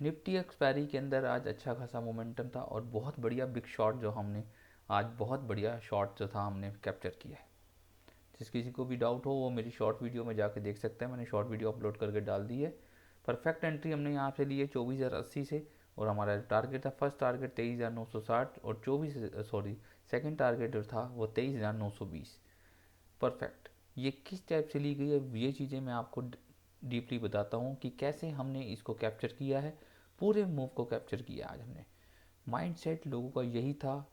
Nifty expiry के अंदर आज अच्छा खासा मोमेंटम था और बहुत बढ़िया बिग शॉट जो हमने आज बहुत बढ़िया शॉट जो था हमने कैप्चर किया है। जिस किसी को भी डाउट हो वो मेरी शॉर्ट वीडियो में जाके देख सकते हैं, मैंने शॉर्ट वीडियो अपलोड करके डाल दी है। परफेक्ट एंट्री हमने यहाँ से ली है 24,080 से, और हमारा टारगेट था, फर्स्ट टारगेट 23,960 और 24 टारगेट जो था वो 23,920। परफेक्ट। ये किस टाइप से ली गई है ये चीज़ें मैं आपको डीपली बताता हूँ कि कैसे हमने इसको कैप्चर किया है, पूरे मूव को कैप्चर किया आज हमने। माइंडसेट लोगों का यही था,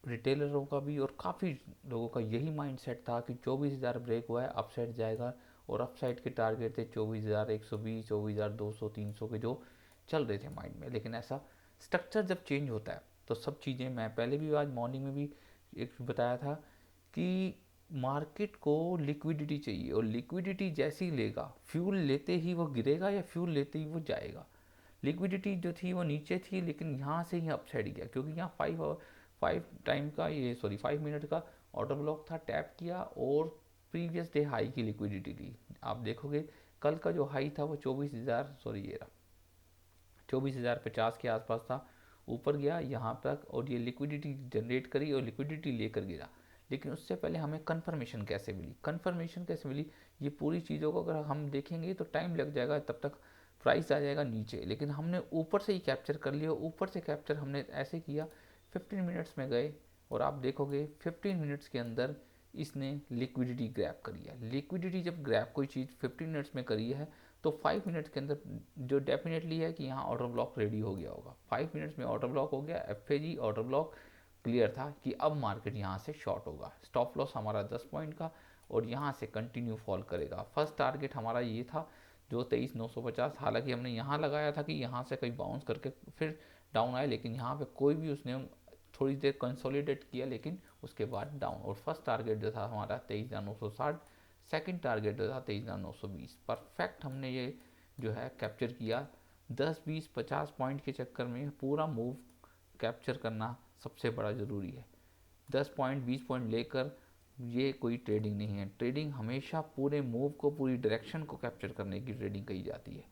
रिटेलरों का भी, और काफ़ी लोगों का यही माइंडसेट था कि 24,000 ब्रेक हुआ है, अपसाइड जाएगा। और अपसाइड के टारगेट थे 24,120, 24,200, 300 के जो चल रहे थे माइंड में। लेकिन ऐसा स्ट्रक्चर जब चेंज होता है तो सब चीज़ें, मैं पहले भी आज मॉर्निंग में भी एक बताया था कि मार्केट को लिक्विडिटी चाहिए, और लिक्विडिटी जैसे ही लेगा, फ्यूल लेते ही वो गिरेगा या फ्यूल लेते ही वो जाएगा। लिक्विडिटी जो थी वो नीचे थी, लेकिन यहाँ से ही अपसाइड गया, क्योंकि यहाँ 5 मिनट का ऑर्डर ब्लॉक था, टैप किया और प्रीवियस डे हाई की लिक्विडिटी ली। आप देखोगे कल का जो हाई था वो 24,050 के आसपास था, ऊपर गया यहाँ तक और ये लिक्विडिटी जनरेट करी और लिक्विडिटी लेकर गिरा। लेकिन उससे पहले हमें कन्फर्मेशन कैसे मिली, ये पूरी चीज़ों को अगर हम देखेंगे तो टाइम लग जाएगा, तब तक प्राइस आ जाएगा नीचे। लेकिन हमने ऊपर से ही कैप्चर कर लिया, ऊपर से कैप्चर हमने ऐसे किया, 15 मिनट्स में गए और आप देखोगे 15 मिनट्स के अंदर इसने लिक्विडिटी ग्रैब करी है। लिक्विडिटी जब ग्रैब कोई चीज़ 15 मिनट्स में करी है तो 5 मिनट्स के अंदर जो डेफिनेटली है कि यहाँ ऑर्डर ब्लॉक रेडी हो गया होगा। 5 मिनट्स में ऑर्डर ब्लॉक हो गया, एफ ऑर्डर ब्लॉक क्लियर था कि अब मार्केट यहाँ से शॉर्ट होगा। स्टॉप लॉस हमारा 10 पॉइंट का और यहाँ से कंटिन्यू फॉल करेगा। फर्स्ट टारगेट हमारा ये था जो 23,950, हालांकि हमने यहाँ लगाया था कि यहाँ से कहीं बाउंस करके फिर डाउन आए, लेकिन यहाँ पे कोई भी उसने थोड़ी देर कंसोलिडेट किया, लेकिन उसके बाद डाउन। और फर्स्ट टारगेट जो था हमारा 23,960, सेकंड टारगेट जो था 23,920। परफेक्ट हमने ये जो है कैप्चर किया। 10, 20, 50 पॉइंट के चक्कर में पूरा मूव कैप्चर करना सबसे बड़ा ज़रूरी है। 10 पॉइंट 20 पॉइंट लेकर ये कोई ट्रेडिंग नहीं है। ट्रेडिंग हमेशा पूरे मूव को, पूरी डायरेक्शन को कैप्चर करने की ट्रेडिंग कही जाती है।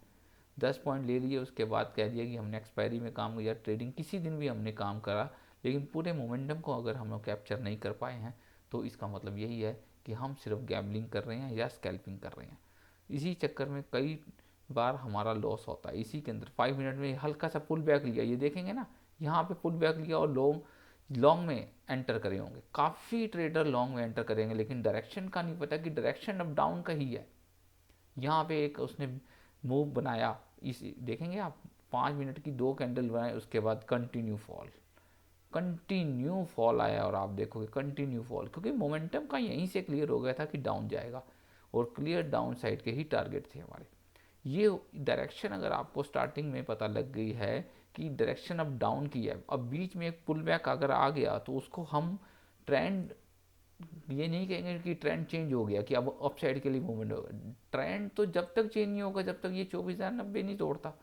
10 पॉइंट ले लिए, उसके बाद कह दिया कि हमने एक्सपायरी में काम किया। ट्रेडिंग किसी दिन भी हमने काम करा, लेकिन पूरे मोमेंटम को अगर हम लोग कैप्चर नहीं कर पाए हैं तो इसका मतलब यही है कि हम सिर्फ गैम्बलिंग कर रहे हैं या स्कैल्पिंग कर रहे हैं। इसी चक्कर में कई बार हमारा लॉस होता है। इसी के अंदर 5 मिनट में हल्का सा पुल बैक लिया, ये देखेंगे ना, यहाँ पे पुल बैक लिया और लॉन्ग में एंटर करे होंगे। काफ़ी ट्रेडर लॉन्ग में एंटर करेंगे, लेकिन डायरेक्शन का नहीं पता कि डायरेक्शन अब डाउन का ही है। यहाँ पे एक उसने मूव बनाया, इस देखेंगे आप, 5 मिनट की दो कैंडल बनाए, उसके बाद कंटिन्यू फॉल आया और आप देखोगे कंटिन्यू फॉल, क्योंकि मोमेंटम का यहीं से क्लियर हो गया था कि डाउन जाएगा और क्लियर डाउन साइड के ही टारगेट थे हमारे। ये डायरेक्शन अगर आपको स्टार्टिंग में पता लग गई है कि डायरेक्शन अब डाउन की है, अब बीच में एक पुल बैक अगर आ गया तो उसको हम ट्रेंड, ये नहीं कहेंगे कि ट्रेंड चेंज हो गया कि अब अप साइड के लिए मूवमेंट होगा। ट्रेंड तो जब तक चेंज नहीं होगा जब तक ये 24,090 नहीं तोड़ता।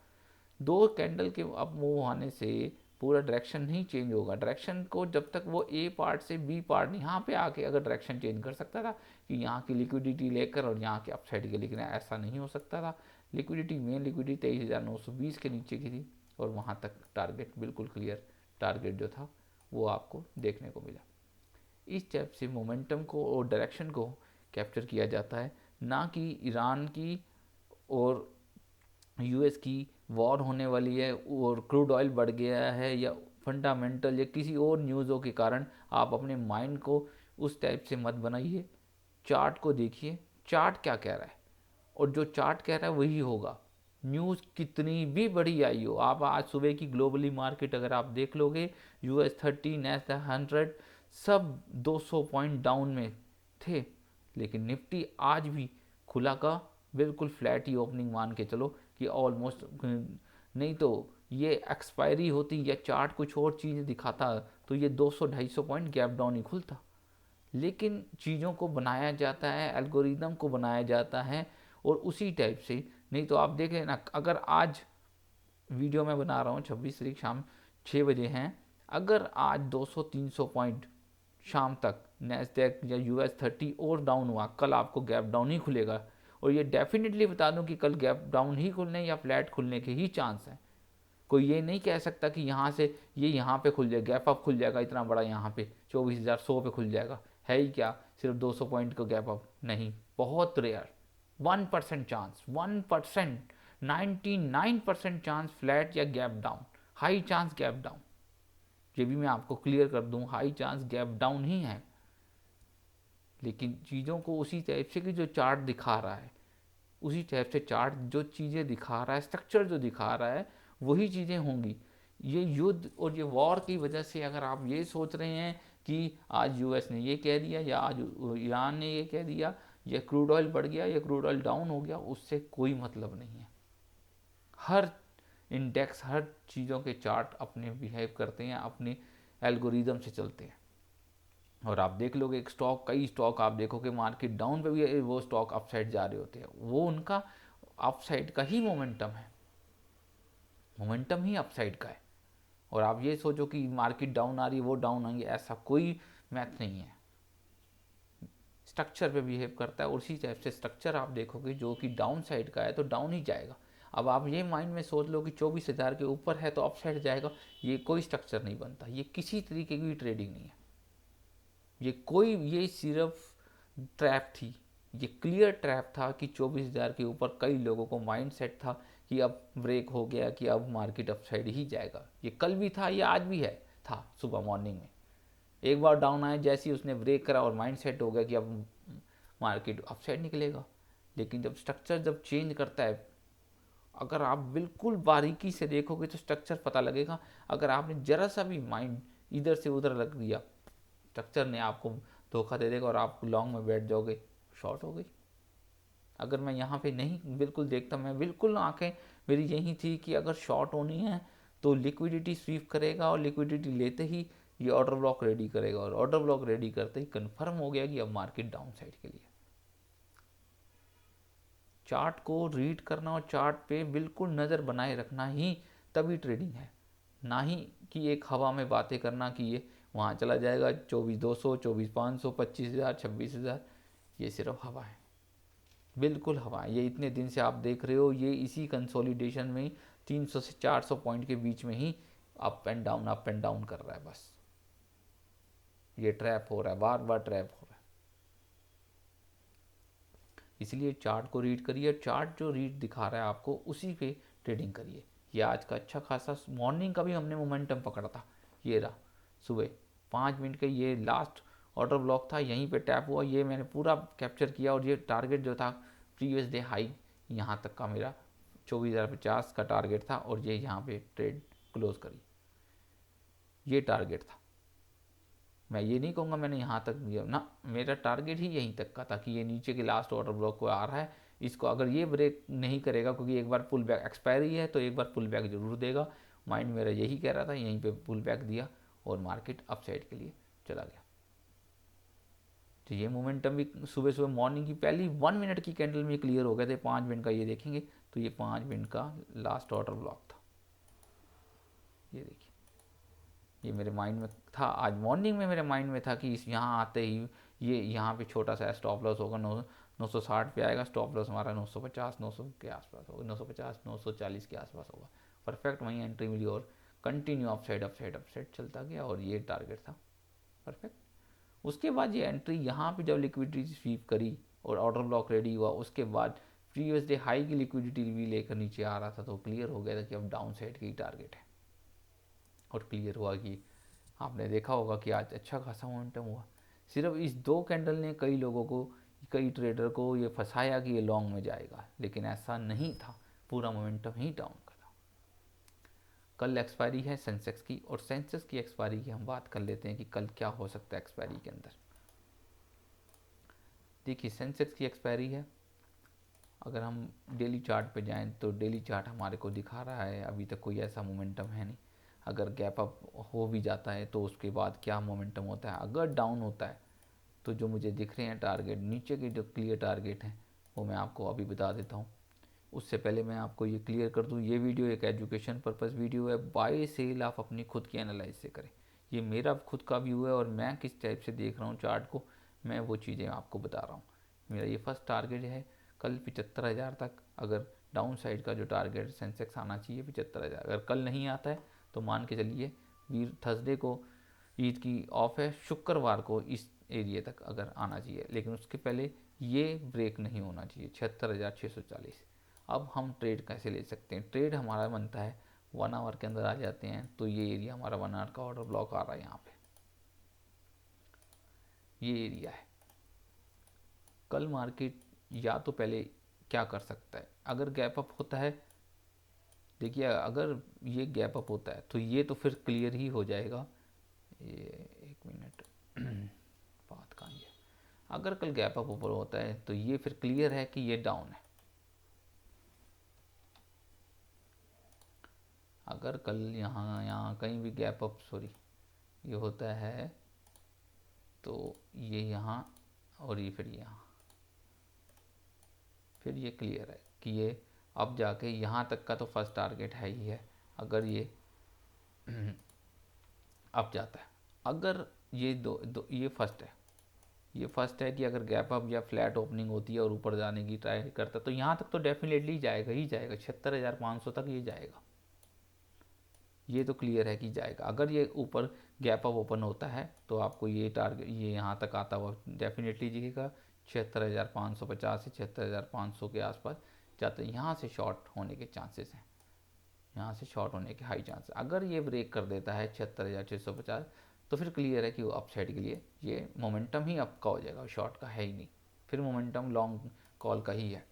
दो कैंडल के अप मूव आने से पूरा डायरेक्शन नहीं चेंज होगा। डायरेक्शन को जब तक वो ए पार्ट से बी पार्ट, यहाँ पे आके अगर डायरेक्शन चेंज कर सकता था कि यहाँ की लिक्विडिटी लेकर और यहाँ के अप साइड के, लेकिन ऐसा नहीं हो सकता था। लिक्विडिटी, मेन लिक्विडिटी 23,920 के नीचे की थी और वहाँ तक टारगेट बिल्कुल क्लियर टारगेट जो था वो आपको देखने को मिला। इस टाइप से मोमेंटम को और डायरेक्शन को कैप्चर किया जाता है, ना कि ईरान की और यूएस की वॉर होने वाली है और क्रूड ऑयल बढ़ गया है या फंडामेंटल या किसी और न्यूज़ों के कारण आप अपने माइंड को उस टाइप से मत बनाइए। चार्ट को देखिए, चार्ट क्या कह रहा है और जो चार्ट कह रहा है वही होगा। न्यूज़ कितनी भी बड़ी आई हो, आप आज सुबह की ग्लोबली मार्केट अगर आप देख लोगे, US 30, नैस्डैक 100 सब 200 पॉइंट डाउन में थे, लेकिन निफ्टी आज भी खुला का बिल्कुल फ्लैट ही ओपनिंग मान के चलो कि ऑलमोस्ट, नहीं तो ये एक्सपायरी होती या चार्ट कुछ और चीज़ दिखाता तो ये 200-250 पॉइंट गैप डाउन ही खुलता। लेकिन चीज़ों को बनाया जाता है, एल्गोरिदम को बनाया जाता है और उसी टाइप से, नहीं तो आप देख लेना, अगर आज वीडियो मैं बना रहा हूँ 26 तारीख शाम 6 बजे हैं, अगर आज 200-300 पॉइंट शाम तक नैस्डैक या US 30 और डाउन हुआ, कल आपको गैप डाउन ही खुलेगा। और ये डेफिनेटली बता दूं कि कल गैप डाउन ही खुलने या फ्लैट खुलने के ही चांस हैं। कोई ये नहीं कह सकता कि यहाँ से ये यहाँ पे खुल जाएगा, गैप अप खुल जाएगा इतना बड़ा, यहाँ पे 24,100 पे खुल जाएगा। है ही क्या, सिर्फ 200 पॉइंट का गैप अप? नहीं, बहुत रेयर, 1% चांस, 1%, 99% चांस फ्लैट या gap down, high chance gap down. ये भी मैं आपको क्लियर कर दूं, हाई चांस गैप डाउन ही है। लेकिन चीज़ों को उसी टाइप से कि जो चार्ट दिखा रहा है, उसी टाइप से चार्ट जो चीज़ें दिखा रहा है, स्ट्रक्चर जो दिखा रहा है, वही चीज़ें होंगी। ये युद्ध और ये वॉर की वजह से अगर आप ये सोच रहे हैं कि आज यूएस ने ये कह दिया या आज ईरान ने ये कह दिया या क्रूड ऑयल बढ़ गया या क्रूड ऑयल डाउन हो गया, उससे कोई मतलब नहीं है। हर इंडेक्स, हर चीज़ों के चार्ट अपने बिहेव करते हैं, अपने एल्गोरिदम से चलते हैं। और आप देख लोगे एक स्टॉक, कई स्टॉक आप देखोगे मार्केट डाउन पे भी वो स्टॉक अपसाइड जा रहे होते हैं, वो उनका अपसाइड का ही मोमेंटम है, मोमेंटम ही अपसाइड का है। और आप ये सोचो कि मार्केट डाउन आ रही है वो डाउन आएंगे, ऐसा कोई मैथ नहीं है। स्ट्रक्चर पे बिहेव करता है, उसी टाइप से स्ट्रक्चर आप देखोगे जो कि डाउन साइड का है तो डाउन ही जाएगा। अब आप ये माइंड में सोच लो कि 24,000 के ऊपर है तो अपसाइड जाएगा, ये कोई स्ट्रक्चर नहीं बनता, ये किसी तरीके की ट्रेडिंग नहीं है। ये सिर्फ ट्रैप थी, ये क्लियर ट्रैप था कि 24,000 के ऊपर कई लोगों को माइंड सेट था कि अब ब्रेक हो गया, कि अब मार्केट अपसाइड ही जाएगा। ये कल भी था, ये आज भी है, था सुबह मॉर्निंग में एक बार डाउन आया, जैसे ही उसने ब्रेक करा और माइंड सेट हो गया कि अब मार्केट अपसाइड निकलेगा। लेकिन जब स्ट्रक्चर जब चेंज करता है, अगर आप बिल्कुल बारीकी से देखोगे तो स्ट्रक्चर पता लगेगा। अगर आपने जरा सा भी माइंड इधर से उधर रख दिया, स्ट्रक्चर ने आपको धोखा दे देगा और आप लॉन्ग में बैठ जाओगे, शॉर्ट हो गई। अगर मैं यहाँ पे नहीं बिल्कुल देखता, मैं बिल्कुल आंखें मेरी यही थी कि अगर शॉर्ट होनी है तो लिक्विडिटी स्वीप करेगा और लिक्विडिटी लेते ही ये ऑर्डर ब्लॉक रेडी करेगा, और ऑर्डर ब्लॉक रेडी करते ही कंफर्म हो गया कि अब मार्केट डाउन साइड के लिए। चार्ट को रीड करना और चार्ट पे बिल्कुल नज़र बनाए रखना ही तभी ट्रेडिंग है, ना ही कि एक हवा में बातें करना कि ये वहाँ चला जाएगा 24,200, 24,500, 25,000, 26,000। ये सिर्फ हवा है, बिल्कुल हवा है। ये इतने दिन से आप देख रहे हो, ये इसी कंसोलिडेशन में 300 से 400 पॉइंट के बीच में ही अप एंड डाउन कर रहा है। बस ये ट्रैप हो रहा है, बार बार ट्रैप हो रहा है। इसलिए चार्ट को रीड करिए, चार्ट जो रीड दिखा रहा है आपको उसी पे ट्रेडिंग करिए। ये आज का अच्छा खासा मॉर्निंग का भी हमने मोमेंटम पकड़ा था, ये रहा सुबह 5 मिनट का, ये लास्ट ऑर्डर ब्लॉक था, यहीं पे टैप हुआ, ये मैंने पूरा कैप्चर किया। और ये टारगेट जो था प्रीवियस डे हाई, यहाँ तक का मेरा 24,050 का टारगेट था, और ये यहाँ पे ट्रेड क्लोज करी, ये टारगेट था। मैं ये नहीं कहूँगा मैंने यहाँ तक दिया ना, मेरा टारगेट ही यहीं तक का था कि ये नीचे के लास्ट ऑर्डर ब्लॉक को आ रहा है, इसको अगर ये ब्रेक नहीं करेगा, क्योंकि एक बार पुल बैक एक्सपायरी है तो एक बार पुल बैक जरूर देगा, माइंड मेरा यही कह रहा था, यहीं पे पुल बैक दिया और मार्केट अपसाइड के लिए चला गया। तो ये मोमेंटम भी सुबह सुबह मॉर्निंग की पहली 1 मिनट की कैंडल में क्लियर हो गए थे। 5 मिनट का ये देखेंगे तो ये 5 मिनट का लास्ट ऑर्डर ब्लॉक था, ये देखिए, ये मेरे माइंड में था, आज मॉर्निंग में मेरे माइंड में था कि इस यहाँ आते ही ये यहाँ पे छोटा सा स्टॉप लॉस होगा, 960 पे आएगा, स्टॉप लॉस हमारा 950, 900 के आसपास होगा, 950, 940 के आसपास होगा। परफेक्ट वहीं एंट्री मिली और कंटिन्यू अपसाइड चलता गया, और ये टारगेट था परफेक्ट। उसके बाद ये एंट्री यहाँ पे जब लिक्विडिटी स्वीप करी और ऑर्डर ब्लॉक रेडी हुआ, उसके बाद प्रीवियस डे हाई की लिक्विडिटी भी लेकर नीचे आ रहा था, तो क्लियर हो गया था कि अब डाउन साइड की टारगेट है। और क्लियर हुआ कि आपने देखा होगा कि आज अच्छा खासा मोमेंटम हुआ। सिर्फ इस 2 कैंडल ने कई लोगों को, कई ट्रेडर को ये फंसाया कि ये लॉन्ग में जाएगा, लेकिन ऐसा नहीं था, पूरा मोमेंटम ही डाउन का था। कल एक्सपायरी है सेंसेक्स की, और सेंसेक्स की एक्सपायरी की हम बात कर लेते हैं कि कल क्या हो सकता है एक्सपायरी के अंदर। देखिए सेंसेक्स की एक्सपायरी है, अगर हम डेली चार्ट पे जाएं तो डेली चार्ट हमारे को दिखा रहा है अभी तक कोई ऐसा मोमेंटम है नहीं। अगर गैप अप हो भी जाता है तो उसके बाद क्या मोमेंटम होता है, अगर डाउन होता है तो जो मुझे दिख रहे हैं टारगेट, नीचे के जो क्लियर टारगेट हैं वो मैं आपको अभी बता देता हूँ। उससे पहले मैं आपको ये क्लियर कर दूँ, ये वीडियो एक एजुकेशन पर्पस वीडियो है, बाय सेल आप अपनी खुद की एनालाइज से करें। ये मेरा खुद का व्यू है और मैं किस टाइप से देख रहा हूँ चार्ट को, मैं वो चीज़ें आपको बता रहा हूँ। मेरा ये फर्स्ट टारगेट है कल 75,000 तक, अगर डाउन साइड का जो टारगेट सेंसेक्स आना चाहिए 75,000। अगर कल नहीं आता है तो मान के चलिए वीर थर्सडे को ईद की ऑफ है, शुक्रवार को इस एरिया तक अगर आना चाहिए, लेकिन उसके पहले ये ब्रेक नहीं होना चाहिए 76,640। अब हम ट्रेड कैसे ले सकते हैं? ट्रेड हमारा बनता है 1 आवर के अंदर आ जाते हैं, तो ये एरिया हमारा 1 आवर का ऑर्डर ब्लॉक आ रहा है यहाँ पे, ये एरिया है। कल मार्केट या तो पहले क्या कर सकता है, अगर गैप अप होता है, देखिए अगर ये गैप अप होता है तो ये तो फिर क्लियर ही हो जाएगा। ये 1 मिनट बात कहाँ है, अगर कल गैप अप ऊपर होता है तो ये फिर क्लियर है कि ये डाउन है। अगर कल यहाँ कहीं भी गैप अप ये होता है तो ये यहाँ और ये फिर यहाँ, फिर ये क्लियर है कि ये अब जाके यहाँ तक का तो फर्स्ट टारगेट है ही है। अगर ये अब जाता है, अगर ये ये फर्स्ट है कि अगर गैप अप या फ्लैट ओपनिंग होती है और ऊपर जाने की ट्राई करता है तो यहाँ तक तो डेफिनेटली जाएगा ही जाएगा, 76,500 तक ये जाएगा, ये तो क्लियर है कि जाएगा। अगर ये ऊपर गैप अप ओपन होता है तो आपको ये टारगेट ये यहाँ तक आता हुआ डेफिनेटली दिखेगा, 76,550 से 76,500 के आसपास जाते हैं। यहाँ से शॉर्ट होने के चांसेस हैं, यहाँ से शॉर्ट होने के हाई चांस। अगर ये ब्रेक कर देता है 76,650 तो फिर क्लियर है कि वो अपसाइड के लिए ये मोमेंटम ही अप का हो जाएगा, शॉर्ट का है ही नहीं, फिर मोमेंटम लॉन्ग कॉल का ही है।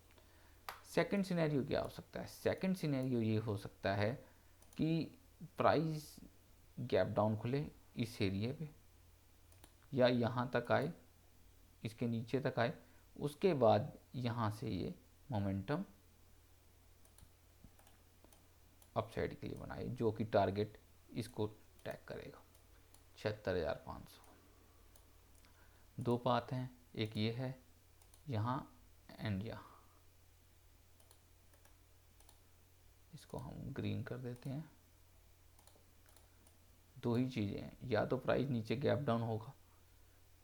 सेकंड सिनेरियो क्या हो सकता है? सेकंड सिनेरियो ये हो सकता है कि प्राइस गैप डाउन खुले इस एरिए पे या यहाँ तक आए, इसके नीचे तक आए, उसके बाद यहाँ से ये मोमेंटम अपसाइड के लिए बनाए, जो कि टारगेट इसको टैग करेगा 76,500। दो पाथ हैं, एक ये है यहाँ एंड यहाँ, इसको हम ग्रीन कर देते हैं। दो ही चीज़ें हैं, या तो प्राइस नीचे गैप डाउन होगा,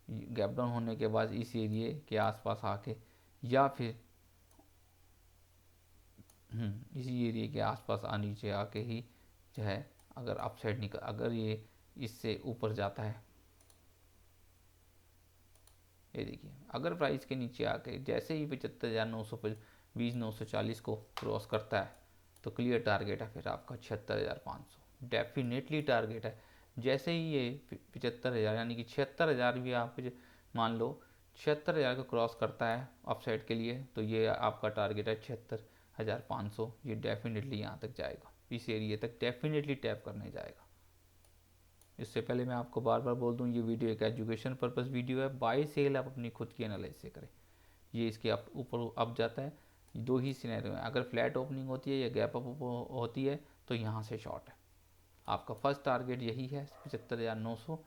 गैप डाउन होने के बाद इस एरिए के आसपास आके, या फिर इसी एरिए के आसपास नीचे आके ही जो है अगर अपसाइड निकल, अगर ये इससे ऊपर जाता है, ये देखिए अगर प्राइस के नीचे आके जैसे ही 75,920 940 को क्रॉस करता है तो क्लियर टारगेट है फिर आपका 76,500, डेफिनेटली टारगेट है। जैसे ही ये 75,000 यानी कि 76,000 भी आप मान लो 76,000 को क्रॉस करता है अपसाइड के लिए, तो ये आपका टारगेट है 76,500। ये डेफिनेटली यहाँ तक जाएगा, इस एरिया तक डेफिनेटली टैप करने जाएगा। इससे पहले मैं आपको बार बार बोल दूं, ये वीडियो एक एजुकेशन पर्पस वीडियो है, बाय सेल आप अपनी खुद की एनालिसिस से करें। ये इसके ऊपर अप जाता है, दो ही सिनेरियो है, अगर फ्लैट ओपनिंग होती है या गैप अप होती है तो यहाँ से शॉर्ट है। आपका फर्स्ट टारगेट यही है 75,900,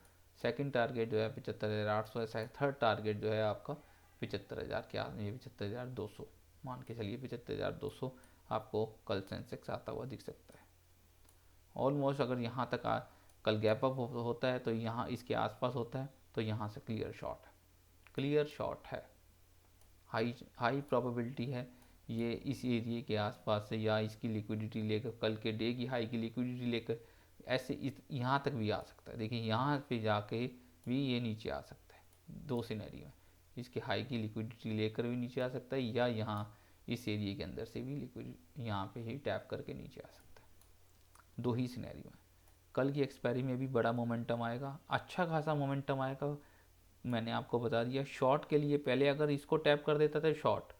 सेकंड टारगेट जो है 75,800 है, थर्ड टारगेट जो है आपका 75,000 क्या, ये 75,200 मान के चलिए, 75,200 आपको कल सेंसेक्स आता हुआ दिख सकता है। ऑलमोस्ट अगर यहाँ तक कल गैप अप होता है तो यहाँ इसके आसपास होता है तो यहाँ से क्लियर शॉर्ट है, क्लियर शॉर्ट है, हाई प्रोबेबिलिटी है ये इस एरिए के आसपास से, या इसकी लिक्विडिटी लेकर कल के डे की हाई की लिक्विडिटी लेकर ऐसे यहाँ तक भी आ सकता है। देखिए यहाँ पे जाके भी ये नीचे आ सकता है, दो सिनेरियो है, इसके हाई की लिक्विडिटी लेकर भी नीचे आ सकता है, या यहाँ इस एरिए के अंदर से भी लिक्विडिटी यहाँ पे ही टैप करके नीचे आ सकता है। दो ही सिनेरियो है। कल की एक्सपायरी में भी बड़ा मोमेंटम आएगा, अच्छा खासा मोमेंटम आएगा, मैंने आपको बता दिया। शॉर्ट के लिए पहले अगर इसको टैप कर देता था शॉर्ट,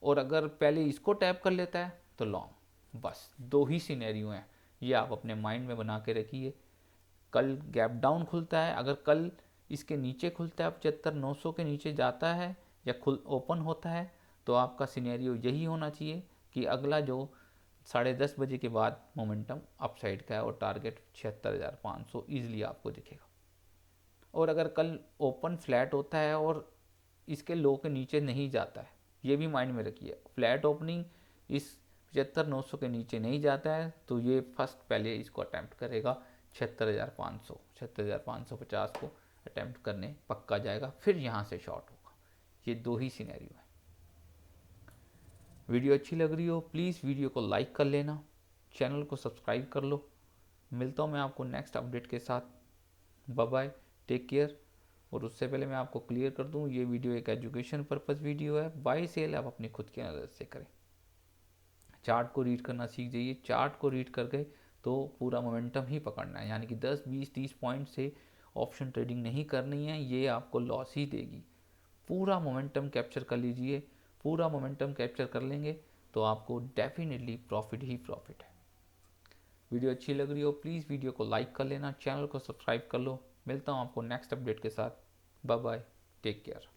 और अगर पहले इसको टैप कर लेता है तो लॉन्ग। बस दो ही सिनेरियो हैं, ये आप अपने माइंड में बना के रखिए। कल गैप डाउन खुलता है, अगर कल इसके नीचे खुलता है 75,900 के नीचे जाता है या ओपन होता है तो आपका सिनेरियो यही होना चाहिए कि अगला जो 10:30 बजे के बाद मोमेंटम अपसाइड का है और टारगेट 76,500 ईजिली आपको दिखेगा। और अगर कल ओपन फ्लैट होता है और इसके लो के नीचे नहीं जाता है, ये भी माइंड में रखिए, फ्लैट ओपनिंग इस 75,900 के नीचे नहीं जाता है तो ये फर्स्ट पहले इसको अटैम्प्ट करेगा 76,500 76,550 को अटैम्प्ट करने पक्का जाएगा, फिर यहाँ से शॉर्ट होगा। ये दो ही सिनेरियो है। वीडियो अच्छी लग रही हो प्लीज़ वीडियो को लाइक कर लेना, चैनल को सब्सक्राइब कर लो। मिलता हूँ मैं आपको नेक्स्ट अपडेट के साथ। Bye bye, take care. और उससे पहले मैं आपको क्लियर कर दूँ, ये वीडियो एक एजुकेशन पर्पज़ वीडियो है। बाय सेल आप अपनी खुद की नज़र से करें। चार्ट को रीड करना सीख जाइए। चार्ट को रीड करके तो पूरा मोमेंटम ही पकड़ना है, यानी कि 10 20 30 पॉइंट से ऑप्शन ट्रेडिंग नहीं करनी है, ये आपको लॉस ही देगी। पूरा मोमेंटम कैप्चर कर लीजिए। पूरा मोमेंटम कैप्चर कर लेंगे तो आपको डेफिनेटली प्रॉफिट ही प्रॉफिट है। वीडियो अच्छी लग रही हो प्लीज़ वीडियो को लाइक कर लेना, चैनल को सब्सक्राइब कर लो। मिलता हूँ आपको नेक्स्ट अपडेट के साथ। Bye bye, take care.